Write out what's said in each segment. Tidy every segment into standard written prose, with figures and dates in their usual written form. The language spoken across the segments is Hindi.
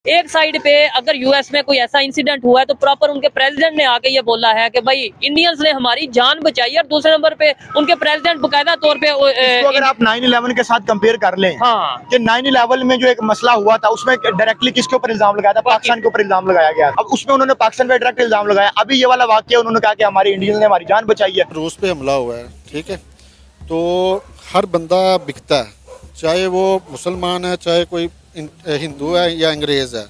एक साइड पे अगर यूएस में कोई ऐसा इंसिडेंट हुआ है तो प्रॉपर उनके प्रेसिडेंट ने आके ये बोला है कि भाई इंडियंस ने हमारी जान बचाई है, और दूसरे नंबर पे उनके प्रेसिडेंट बकायदा तौर पे इसको अगर आप 9/11 के साथ कंपेयर कर लें, हाँ, कि 9/11 में जो एक मसला हुआ था उसमें डायरेक्टली किसके ऊपर इल्जाम लगाया था? पाकिस्तान के ऊपर इल्जाम लगाया गया। अब उसमें उन्होंने पाकिस्तान पे डायरेक्ट इल्जाम लगाया। अभी ये वाला वाकया उन्होंने कहा कि हमारे इंडियंस ने हमारी जान बचाई है। रूस पे हमला हुआ है, ठीक है, तो हर बंदा बिकता है, चाहे वो मुसलमान है, चाहे कोई हिंदू है या अंग्रेज़ है।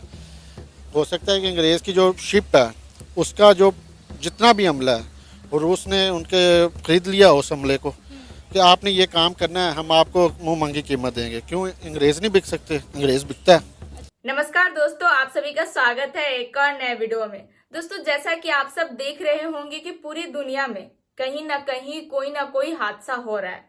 हो सकता है कि अंग्रेज़ की जो शिप है उसका जो जितना भी हमला है और रूस ने उनके खरीद लिया उस हमले को कि आपने ये काम करना है, हम आपको मुंह मंगी कीमत देंगे। क्यों अंग्रेज़ नहीं बिक सकते? अंग्रेज़ बिकता है। नमस्कार दोस्तों, आप सभी का स्वागत है एक और नए वीडियो में। दोस्तों, जैसा कि आप सब देख रहे होंगे कि पूरी दुनिया में कहीं ना कहीं कोई ना कोई हादसा हो रहा है।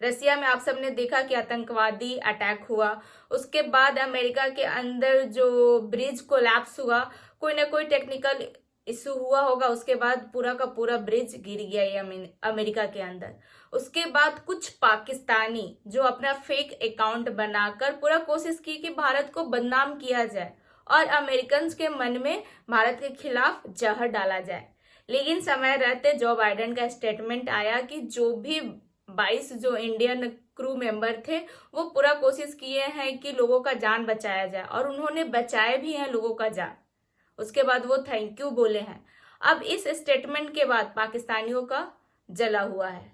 रसिया में आप सबने देखा कि आतंकवादी अटैक हुआ, उसके बाद अमेरिका के अंदर जो ब्रिज कोलैप्स हुआ, कोई ना कोई टेक्निकल इशू हुआ होगा, उसके बाद पूरा का पूरा ब्रिज गिर गया ये अमेरिका के अंदर। उसके बाद कुछ पाकिस्तानी जो अपना फेक अकाउंट बनाकर पूरा कोशिश की कि भारत को बदनाम किया जाए और अमेरिकन्स के मन में भारत के खिलाफ जहर डाला जाए। लेकिन समय रहते जो बाइडेन का स्टेटमेंट आया कि जो भी 22 जो इंडियन क्रू मेंबर थे वो पूरा कोशिश किए हैं कि लोगों का जान बचाया जाए, और उन्होंने बचाए भी हैं लोगों का जान। उसके बाद वो थैंक यू बोले हैं। अब इस स्टेटमेंट के बाद पाकिस्तानियों का जला हुआ है।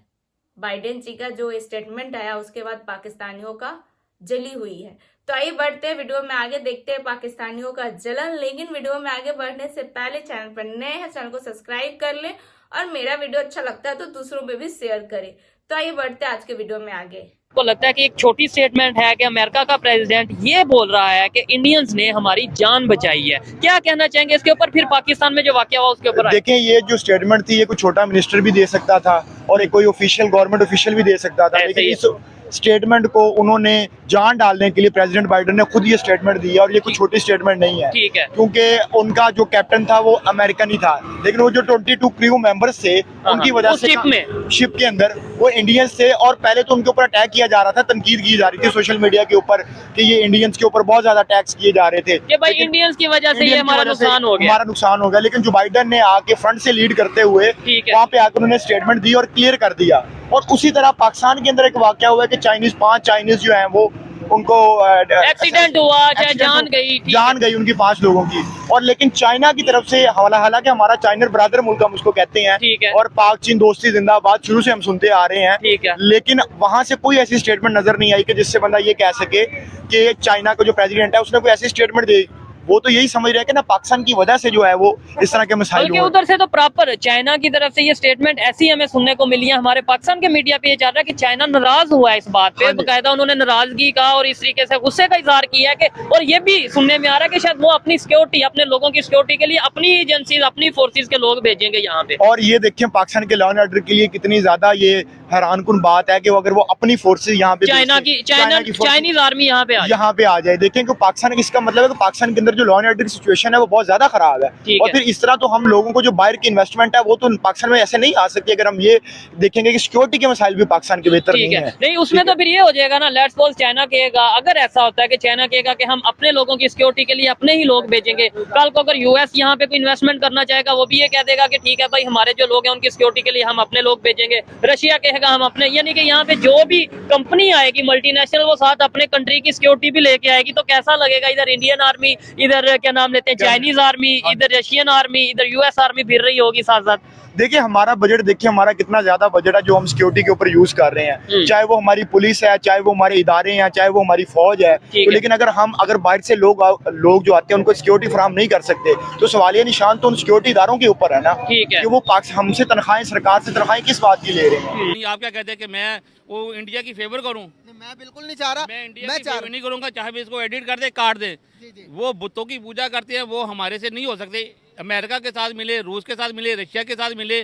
बाइडेन जी का जो स्टेटमेंट आया उसके बाद पाकिस्तानियों का जली हुई है। तो आइए बढ़ते हैं वीडियो में आगे, देखते हैं पाकिस्तानियों का जलन। लेकिन वीडियो में आगे बढ़ने से पहले चैनल पर नए हैं, चैनल को सब्सक्राइब कर लें, और मेरा वीडियो अच्छा लगता है तो दूसरों में भी शेयर करें। तो आइए बढ़ते हैं आज के वीडियो में आगे। को लगता है कि एक छोटी स्टेटमेंट है कि अमेरिका का प्रेसिडेंट ये बोल रहा है कि इंडियंस ने हमारी जान बचाई है। क्या कहना चाहेंगे इसके ऊपर? फिर पाकिस्तान में जो वाकया हुआ उसके ऊपर देखें, ये जो स्टेटमेंट थी ये कोई छोटा मिनिस्टर भी दे सकता था और एक कोई ऑफिशियल गवर्नमेंट ऑफिशियल भी दे सकता था, लेकिन इस स्टेटमेंट को उन्होंने जान डालने के लिए प्रेसिडेंट बाइडेन ने खुद ये स्टेटमेंट दी है, और ये कोई छोटी स्टेटमेंट नहीं है। ठीक है, क्योंकि उनका जो कैप्टन था वो अमेरिकन ही था, लेकिन वो जो 22 क्रू मेंबर्स थे उनकी वजह से शिप के अंदर वो इंडियंस थे, और पहले तो उनके ऊपर अटैक किया जा रहा था, तनकीद की जा रही थी सोशल मीडिया के ऊपर कि ये इंडियंस के ऊपर बहुत ज्यादा अटैक्स किए जा रहे थे कि भाई इंडियंस की वजह से ये हमारा नुकसान हो गया। लेकिन जो बाइडेन ने आके फ्रंट से लीड करते हुए वहाँ पे आकर उन्होंने स्टेटमेंट दी और क्लियर कर दिया। और उसी तरह पाकिस्तान के अंदर एक वाकया हुआ है कि 5 चाइनीज जो हैं वो उनको एक्सीडेंट हुआ, चाहे जान गई उनकी 5 लोगों की। और लेकिन चाइना की तरफ से हालांकि हमारा चाइना ब्रदर मुल्क हम उसको कहते हैं, और पाक चीन दोस्ती जिंदाबाद शुरू से हम सुनते आ रहे हैं, लेकिन वहां से कोई ऐसी स्टेटमेंट नजर नहीं आई कि जिससे बंदा ये कह सके कि चाइना का जो प्रेसिडेंट है उसने कोई ऐसी स्टेटमेंट दी। वो तो यही समझ रहे हैं कि ना पाकिस्तान की वजह से जो है वो इस तरह के मसाइल हुए। उधर से तो प्रॉपर चाइना की तरफ से ये स्टेटमेंट ऐसी हमें सुनने को मिली है। हमारे पाकिस्तान के मीडिया पे ये चल रहा है कि चाइना नाराज हुआ है इस बात पे, बकायदा उन्होंने नाराजगी का और इस तरीके से गुस्से का इजहार किया है कि, और ये भी सुनने में आ रहा है कि शायद वो अपनी सिक्योरिटी, अपने लोगों की सिक्योरिटी के लिए अपनी एजेंसी, अपनी फोर्सेज के लोग भेजेंगे यहाँ पे। और ये देखिए पाकिस्तान के लॉ एंड ऑर्डर के लिए कितनी ज्यादा ये हैरानकुन बात है कि अगर वो अपनी फोर्सेज यहाँ पे चाइनीज आर्मी यहाँ पे आ जाए। देखें कि पाकिस्तान, इसका मतलब है कि पाकिस्तान के अंदर जो लॉ एंड ऑर्डर की सिचुएशन है वो बहुत ज्यादा खराब है। और फिर इस तरह तो हम लोगों को जो बाहर की इन्वेस्टमेंट है वो तो पाकिस्तान में ऐसे नहीं आ सकती अगर हम ये देखेंगे कि सिक्योरिटी के मसाइल भी पाकिस्तान के बेहतर नहीं है। नहीं, उसमें तो फिर ये हो जाएगा ना, लेट्स सपोज चाइना कहेगा, अगर ऐसा होता है कि चाइना कहेगा कि हम अपने लोगों की सिक्योरिटी के लिए अपने ही लोग भेजेंगे, कल को अगर यूएस यहाँ पे कोई इन्वेस्टमेंट करना चाहेगा वो भी ये कह देगा कि ठीक है भाई, हमारे जो लोग हैं उनकी सिक्योरिटी के लिए हम अपने लोग भेजेंगे। रशिया कहेगा हम अपने, यानी कि यहाँ पे जो भी कंपनी आएगी मल्टीनेशनल वो साथ अपने कंट्री की सिक्योरिटी भी लेके आएगी। तो कैसा लगेगा, इधर इंडियन आर्मी, इधर क्या नाम लेते हैं चाइनीज आर्मी, इधर रशियन आर्मी, इधर यूएस आर्मी फिर रही होगी साथ साथ। देखिए हमारा बजट, देखिए हमारा कितना ज्यादा बजट है जो हम सिक्योरिटी के ऊपर यूज कर रहे हैं, चाहे वो हमारी पुलिस है, चाहे वो हमारे इदारे हैं, चाहे वो हमारी फौज है। तो लेकिन अगर बाहर से लोग जो आते हैं उनको सिक्योरिटी फराहम नहीं कर सकते तो सवालिया निशान तो उन सिक्योरिटी इदारों के ऊपर है ना, कि वो हमसे तनख्वाहें, सरकार से तनख्वाहें किस बात की ले रहे हैं। आप क्या कहते हैं कि मैं वो इंडिया की फेवर करूं? मैं बिल्कुल नहीं चाह रहा, मैं इंडिया की फेवर नहीं करूंगा, चाहे भी इसको एडिट कर दे, काट दे। वो बुतों की पूजा करते हैं, वो हमारे से नहीं हो सकते। अमेरिका के साथ मिले, रूस के साथ मिले, रशिया के साथ मिले,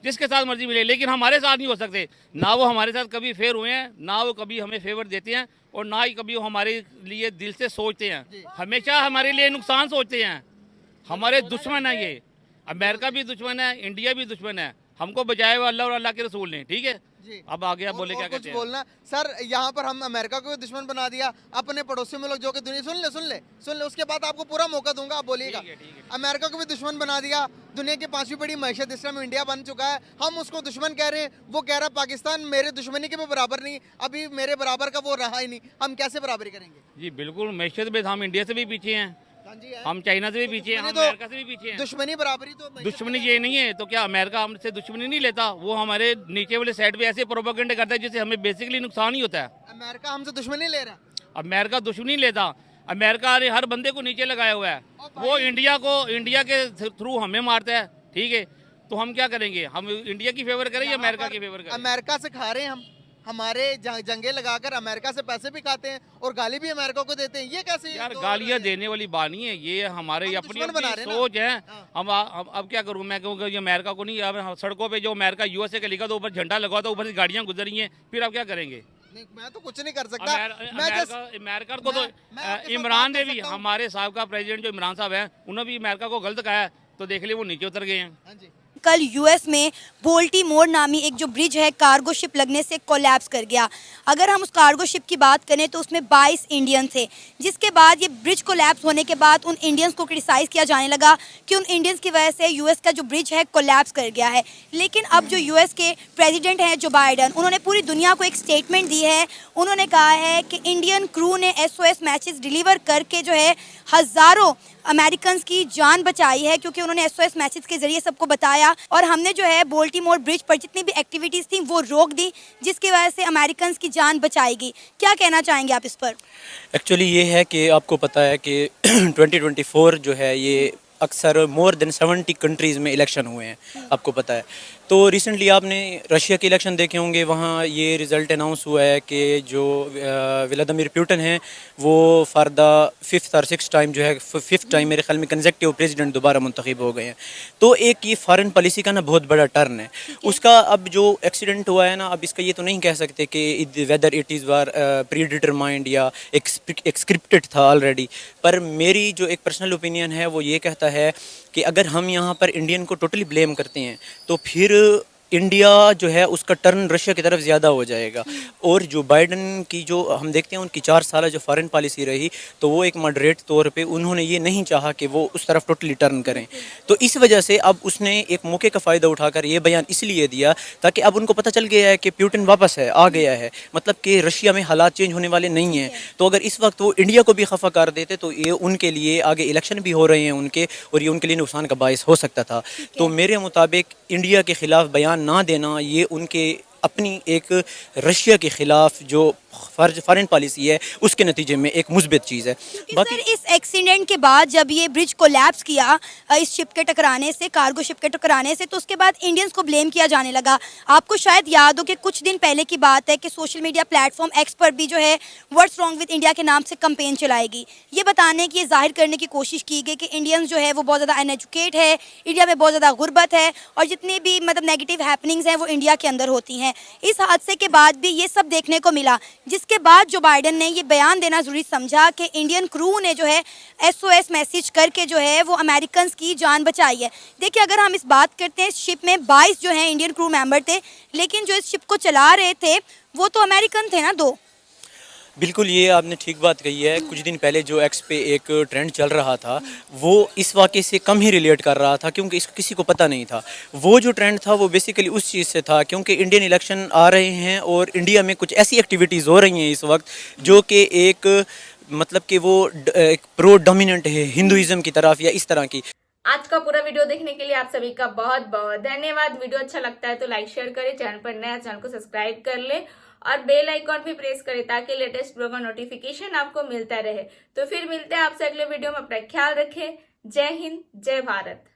जिसके साथ मर्जी मिले, लेकिन हमारे साथ नहीं हो सकते। ना वो हमारे साथ कभी फेयर हुए हैं, ना वो कभी हमें फेवर देते हैं, और ना ही कभी वो हमारे लिए दिल से सोचते हैं। हमेशा हमारे लिए नुकसान सोचते हैं। हमारे दुश्मन है ये, अमेरिका भी दुश्मन है, इंडिया भी दुश्मन है। हमको बचाए हुआ अल्लाह और अल्लाह के रसूल ने, ठीक है। जी। अब आगे आप बोले और क्या कुछ कहते हैं। बोलना सर, यहाँ पर हम अमेरिका को भी दुश्मन बना दिया, अपने पड़ोसी मुल्क जो कि दुनिया, सुन ले, उसके बाद आपको पूरा मौका दूंगा, आप बोलिएगा। ठीक है। अमेरिका को भी दुश्मन बना दिया, दुनिया की 5वीं बड़ी मैशत इस समय इंडिया बन चुका है, हम उसको दुश्मन कह रहे हैं, वो कह रहा है पाकिस्तान मेरे दुश्मनी के भी बराबर नहीं, अभी मेरे बराबर का वो रहा ही नहीं, हम कैसे बराबरी करेंगे? जी बिल्कुल, मैशत में हम इंडिया से भी पीछे हैं, हाँ जी, है। हम चाइना से भी पीछे हैं, हम दुश्मनी तो- अमेरिका से भी पीछे हैं। दुश्मनी बराबरी तो मैशत दुश्मनी में ये नहीं है तो क्या अमेरिका हमसे दुश्मनी नहीं लेता? वो हमारे नीचे वाले साइड पे ऐसे प्रोपेगेंडा करता है जिससे हमें बेसिकली नुकसान ही होता है। अमेरिका हमसे दुश्मनी ले रहा है। अमेरिका दुश्मनी लेता, अमेरिका ने हर बंदे को नीचे लगाया हुआ है, वो इंडिया के थ्रू हमें मारता है, ठीक है। तो हम क्या करेंगे? हम इंडिया की फेवर करें या यहाँ अमेरिका पर की फेवर करें? अमेरिका से खा रहे हैं हम, हमारे जंगे लगाकर अमेरिका से पैसे भी खाते हैं और गाली भी अमेरिका को देते हैं, ये कैसे? यार दो गालियां लड़ाई है? देने वाली बात नहीं है, ये हमारे हम अपनी दुश्मन बना अपनी रहे हैं ना। सोच है। हाँ। अब क्या करूं मैं, कहूँगा ये अमेरिका को नहीं, अब सड़कों पे जो अमेरिका यूएसए का लिखा था ऊपर झंडा लगा था, ऊपर से गाड़ियां गुजरी हैं, फिर आप क्या करेंगे? नहीं, मैं तो कुछ नहीं कर सकता। अमेरिका को तो मैं आपके साथ इमरान बात ने कर भी, सकता हूं। हमारे साहब का प्रेसिडेंट जो इमरान साहब हैं, उन्होंने भी अमेरिका को गलत कहा है, तो देख लिया वो नीचे उतर गए हैं। हाँ जी। कल यूएस में बोल्टीमोर नामी एक जो ब्रिज है कार्गो शिप लगने से कोलैप्स कर गया। अगर हम उस कार्गो शिप की बात करें तो उसमें 22 इंडियन थे, जिसके बाद ये ब्रिज कोलैप्स होने के बाद उन इंडियंस को क्रिटिसाइज़ किया जाने लगा कि उन इंडियंस की वजह से यूएस का जो ब्रिज है कोलैप्स कर गया है। लेकिन अब जो यूएस के प्रेसिडेंट हैं जो बाइडन, उन्होंने पूरी दुनिया को एक स्टेटमेंट दी है। उन्होंने कहा है कि इंडियन क्रू ने SOS मैसेज डिलीवर करके जो है हज़ारों अमेरिकन्स की जान बचाई है, क्योंकि उन्होंने SOS मैसेज के ज़रिए सबको बताया। और हमने जो है बोल्टीमोर ब्रिज पर जितनी भी एक्टिविटीज़ थी वो रोक दी, जिसकी वजह से अमेरिकन्स की जान बचाएगी। क्या कहना चाहेंगे आप इस पर? एक्चुअली ये है कि आपको पता है कि 2024 जो है ये अक्सर मोर देन 70 कंट्रीज़ में इलेक्शन हुए हैं, आपको पता है। तो रिसेंटली आपने रशिया के इलेक्शन देखे होंगे, वहाँ ये रिज़ल्ट अनाउंस हुआ है कि जो व्लादिमीर पुतिन हैं वो फॉर द 5th और 6th टाइम जो है 5th टाइम मेरे ख्याल में कंसेक्टिव प्रेसिडेंट दोबारा मुंतखब हो गए हैं। तो एक ये फॉरेन पॉलिसी का ना बहुत बड़ा टर्न है उसका। अब जो एक्सीडेंट हुआ है ना, अब इसका ये तो नहीं कह सकते कि whether it is war pre determined या एक स्क्रिप्टेड था ऑलरेडी, पर मेरी जो एक पर्सनल ओपिनियन है वो ये कहता है कि अगर हम यहाँ पर इंडियन को टोटली ब्लेम करते हैं तो फिर इंडिया जो है उसका टर्न रशिया की तरफ ज़्यादा हो जाएगा। और जो बाइडन की जो हम देखते हैं उनकी 4 साल जो फॉरेन पॉलिसी रही, तो वो एक मॉडरेट तौर पे उन्होंने ये नहीं चाहा कि वो उस तरफ टोटली टर्न करें। तो इस वजह से अब उसने एक मौके का फ़ायदा उठाकर ये बयान इसलिए दिया ताकि अब उनको पता चल गया है कि पुतिन वापस है, आ गया है, मतलब कि रशिया में हालात चेंज होने वाले नहीं हैं। तो अगर इस वक्त वो इंडिया को भी खफा कर देते तो ये उनके लिए आगे इलेक्शन भी हो रहे हैं उनके, और ये उनके लिए नुकसान का बायस हो सकता था। तो मेरे मुताबिक इंडिया के ख़िलाफ़ बयान ना देना ये उनके अपनी एक रशिया के ख़िलाफ़ जो फॉरेन पॉलिसी है उसके नतीजे में एक मुस्बित चीज़ है। बाकी सर, इस एक्सीडेंट के बाद जब ये ब्रिज कोलैप्स किया इस शिप के टकराने से, कार्गो शिप के टकराने से, तो उसके बाद इंडियंस को ब्लेम किया जाने लगा। आपको शायद याद हो कि कुछ दिन पहले की बात है कि सोशल मीडिया प्लेटफॉर्म एक्स पर भी जो है व्हाट्स रॉन्ग विद इंडिया के नाम से कंपेन चलाएगी, ये बताने की, जाहिर करने की कोशिश की गई कि इंडियंस जो है वो बहुत ज़्यादा अनएजुकेट है, इंडिया में बहुत ज़्यादा गुर्बत है और जितनी भी मतलब नेगेटिव हैपनिंग्स हैं वो इंडिया के अंदर होती हैं। इस हादसे के बाद भी ये सब देखने को मिला, जिसके बाद जो बाइडन ने ये बयान देना ज़रूरी समझा कि इंडियन क्रू ने जो है SOS मैसेज करके जो है वो अमेरिकन्स की जान बचाई है। देखिए, अगर हम इस बात करते हैं, इस शिप में 22 जो हैं इंडियन क्रू मेंबर थे, लेकिन जो इस शिप को चला रहे थे वो तो अमेरिकन थे ना, 2। बिल्कुल, ये आपने ठीक बात कही है। कुछ दिन पहले जो एक्स पे एक ट्रेंड चल रहा था वो इस वाक़े से कम ही रिलेट कर रहा था, क्योंकि इसको किसी को पता नहीं था। वो जो ट्रेंड था वो बेसिकली उस चीज़ से था क्योंकि इंडियन इलेक्शन आ रहे हैं और इंडिया में कुछ ऐसी एक्टिविटीज़ हो रही हैं इस वक्त जो कि एक मतलब कि वो एक प्रो डोमिनेंट है हिंदुइज़्म की तरफ या इस तरह की। आज का पूरा वीडियो देखने के लिए आप सभी का बहुत बहुत धन्यवाद। वीडियो अच्छा लगता है तो लाइक शेयर करें, चैनल पर नया चैनल को सब्सक्राइब कर ले और बेल आइकॉन भी प्रेस करें ताकि लेटेस्ट वीडियो का नोटिफिकेशन आपको मिलता रहे। तो फिर मिलते हैं आपसे अगले वीडियो में। अपना ख्याल रखें। जय हिंद, जय भारत।